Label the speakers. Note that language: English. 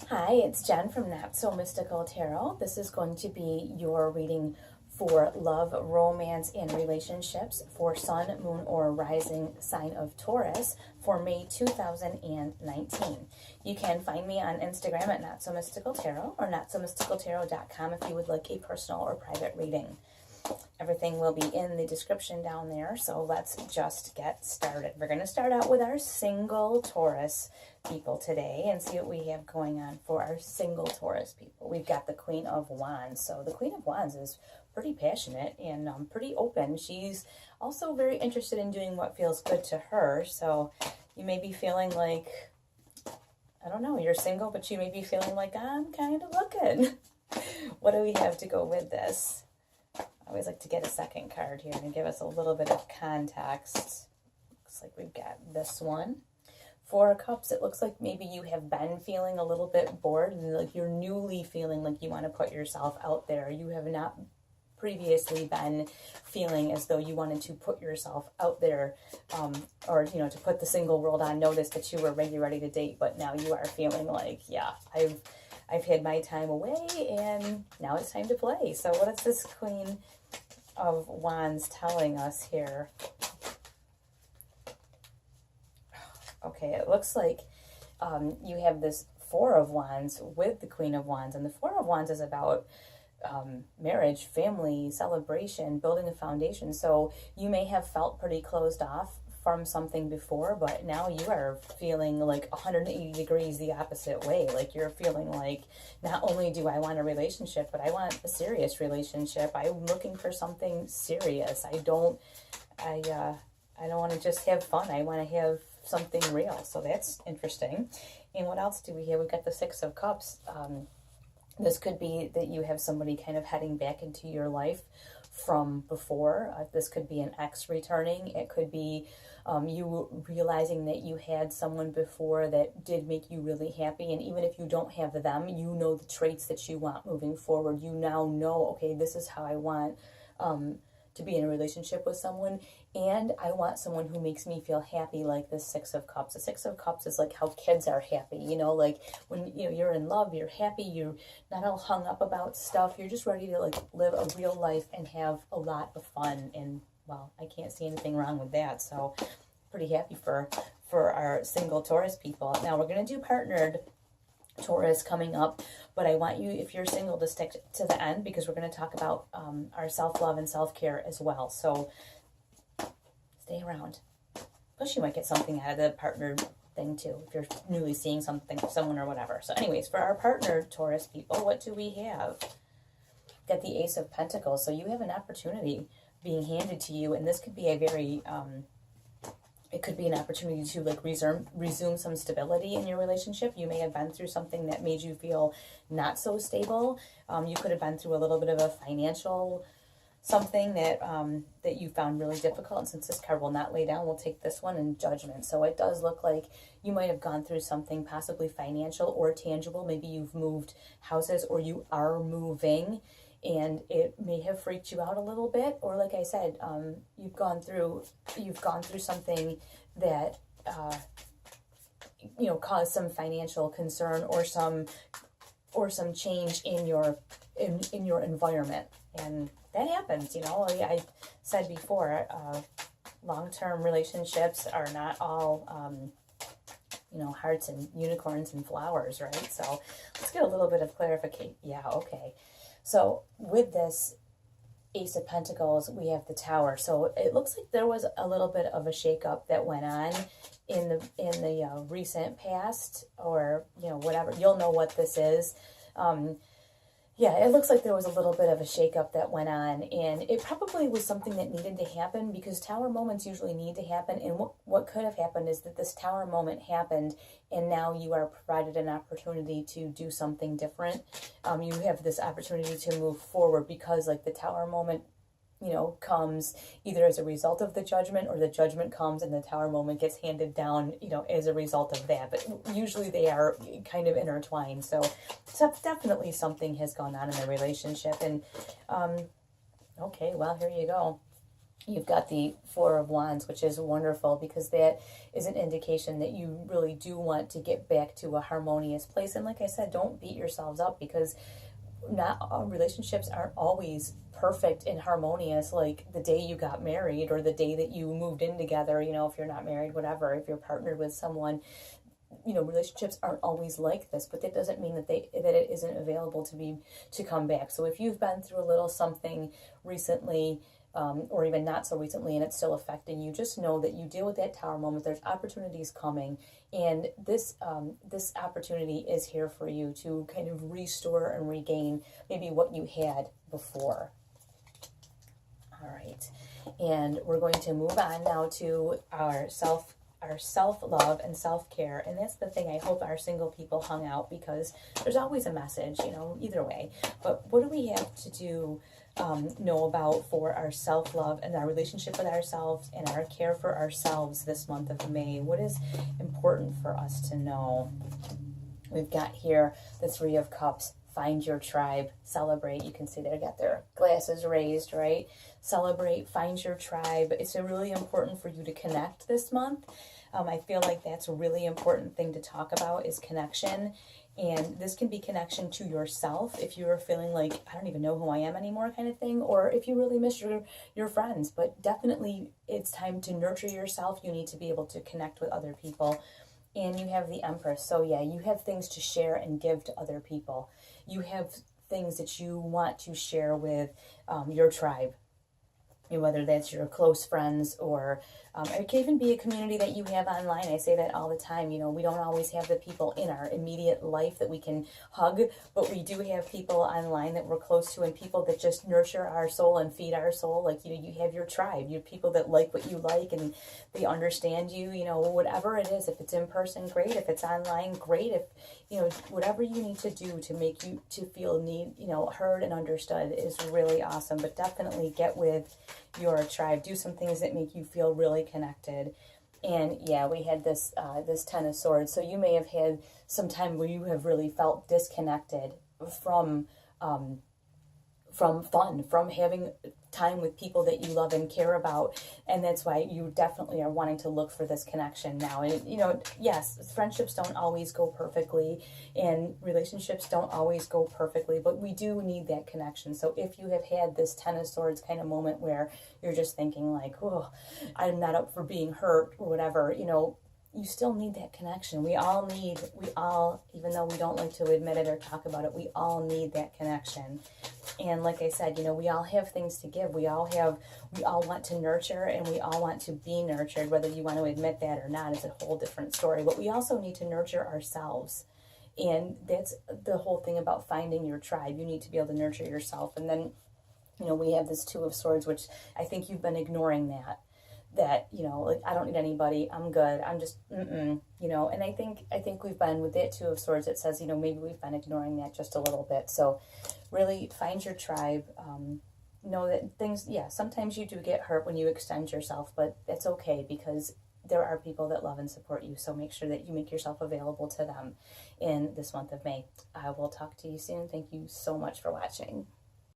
Speaker 1: Hi, it's Jen from Not So Mystical Tarot. This is going to be your reading for love, romance, and relationships for Sun, Moon, or Rising sign of Taurus for May 2019. You can find me on Instagram at Not So Mystical Tarot or notsomysticaltarot.com if you would like a personal or private reading. Everything will be in the description down there, so let's just get started. We're going to start out with our single Taurus people today and see what we have going on for our single Taurus people. We've got the Queen of Wands. So the Queen of Wands is pretty passionate and pretty open. She's also very interested in doing what feels good to her. So you may be feeling like, I don't know, you're single, but you may be feeling like, I'm kind of looking. What do we have to go with this? I always like to get a second card here and give us a little bit of context. Looks like we've got this one. Four of Cups, it looks like maybe you have been feeling a little bit bored and like you're newly feeling like you want to put yourself out there. You have not previously been feeling as though you wanted to put yourself out there or, you know, to put the single world on notice that you were ready to date. But now you are feeling like, yeah, I've had my time away and now it's time to play. So what is this Queen of Wands telling us here? Okay, it looks like you have this Four of Wands with the Queen of Wands. And the Four of Wands is about marriage, family, celebration, building a foundation. So you may have felt pretty closed off from something before, but now you are feeling like 180 degrees the opposite way. Like you're feeling like, not only do I want a relationship, but I want a serious relationship. I'm looking for something serious. I don't want to just have fun. I want to have something real. So that's interesting. And what else do we have? We've got the Six of Cups. This could be that you have somebody kind of heading back into your life from before. This could be an ex returning. It could be you realizing that you had someone before that did make you really happy. And even if you don't have them, you know the traits that you want moving forward. You now know, okay, this is how I want to be in a relationship with someone, and I want someone who makes me feel happy, like the Six of Cups. The Six of Cups is like how kids are happy, you know, like when you're in love, you're happy, you're not all hung up about stuff, you're just ready to like live a real life and have a lot of fun. And well, I can't see anything wrong with that. So pretty happy for our single Taurus people. Now we're going to do partnered Taurus coming up, but I want you, if you're single, to stick to the end because we're going to talk about our self-love and self-care as well. So stay around. Plus you might get something out of the partnered thing too if you're newly seeing someone or whatever. So anyways, for our partnered Taurus people, what do we have? Got the Ace of Pentacles. So you have an opportunity being handed to you, and this could be a very it could be an opportunity to like resume some stability in your relationship. You may have been through something that made you feel not so stable. You could have been through a little bit of a financial something that that you found really difficult. And since this card will not lay down, we'll take this one in Judgment. So it does look like you might have gone through something possibly financial or tangible. Maybe you've moved houses or you are moving, and it may have freaked you out a little bit, or like I said, you've gone through something that caused some financial concern or some change in your environment, and that happens. I said before, long-term relationships are not all hearts and unicorns and flowers, right? So let's get a little bit of clarification. Yeah, okay. So with this Ace of Pentacles, we have the Tower. So it looks like there was a little bit of a shakeup that went on in the recent past, or whatever. You'll know what this is. Yeah, it looks like there was a little bit of a shakeup that went on, and it probably was something that needed to happen because Tower moments usually need to happen. And what could have happened is that this Tower moment happened, and now you are provided an opportunity to do something different. You have this opportunity to move forward because, like, the Tower moment, comes either as a result of the Judgment, or the Judgment comes and the Tower moment gets handed down, as a result of that. But usually they are kind of intertwined. So definitely something has gone on in the relationship. And, okay, well, here you go. You've got the Four of Wands, which is wonderful because that is an indication that you really do want to get back to a harmonious place. And like I said, don't beat yourselves up because not all relationships aren't always perfect and harmonious like the day you got married or the day that you moved in together. You know, if you're not married, whatever, if you're partnered with someone, you know, relationships aren't always like this, but that doesn't mean that it isn't available to come back. So if you've been through a little something recently, or even not so recently, and it's still affecting you, just know that you deal with that Tower moment. There's opportunities coming, and this opportunity is here for you to kind of restore and regain maybe what you had before. All right, and we're going to move on now to our self-love and self-care. And that's the thing I hope our single people hung out, because there's always a message, you know, either way. But what do we have to do, know about for our self-love and our relationship with ourselves and our care for ourselves this month of May? What is important for us to know? We've got here the Three of Cups. Find your tribe, celebrate. You can see they got their glasses raised, right? Celebrate, find your tribe. It's really important for you to connect this month. I feel like that's a really important thing to talk about is connection. And this can be connection to yourself if you are feeling like, I don't even know who I am anymore kind of thing, or if you really miss your friends. But definitely it's time to nurture yourself. You need to be able to connect with other people. And you have the Empress. So yeah, you have things to share and give to other people. You have things that you want to share with your tribe, whether that's your close friends or it can even be a community that you have online. I say that all the time. You know, we don't always have the people in our immediate life that we can hug, but we do have people online that we're close to and people that just nurture our soul and feed our soul. Like, you know, you have your tribe. You have people that like what you like and they understand you, you know, whatever it is. If it's in person, great. If it's online, great. If, you know, whatever you need to do to make you to feel heard and understood is really awesome. But definitely get with your tribe. Do some things that make you feel really connected. And yeah, we had this Ten of Swords. So you may have had some time where you have really felt disconnected from fun, from having time with people that you love and care about. And that's why you definitely are wanting to look for this connection now. And, you know, yes, friendships don't always go perfectly and relationships don't always go perfectly, but we do need that connection. So if you have had this Ten of Swords kind of moment where you're just thinking like, oh, I'm not up for being hurt or whatever, you know, you still need that connection. We all, even though we don't like to admit it or talk about it, we all need that connection. And like I said, you know, we all have things to give. We all want to nurture and we all want to be nurtured. Whether you want to admit that or not is a whole different story. But we also need to nurture ourselves. And that's the whole thing about finding your tribe. You need to be able to nurture yourself. And then, you know, we have this Two of Swords, which I think you've been ignoring that, you know, like, I don't need anybody, I'm good, I'm just, you know, and I think we've been, with that Two of Swords, it says, you know, maybe we've been ignoring that just a little bit. So really find your tribe, know that things, yeah, sometimes you do get hurt when you extend yourself, but it's okay because there are people that love and support you. So make sure that you make yourself available to them in this month of May. I will talk to you soon. Thank you so much for watching.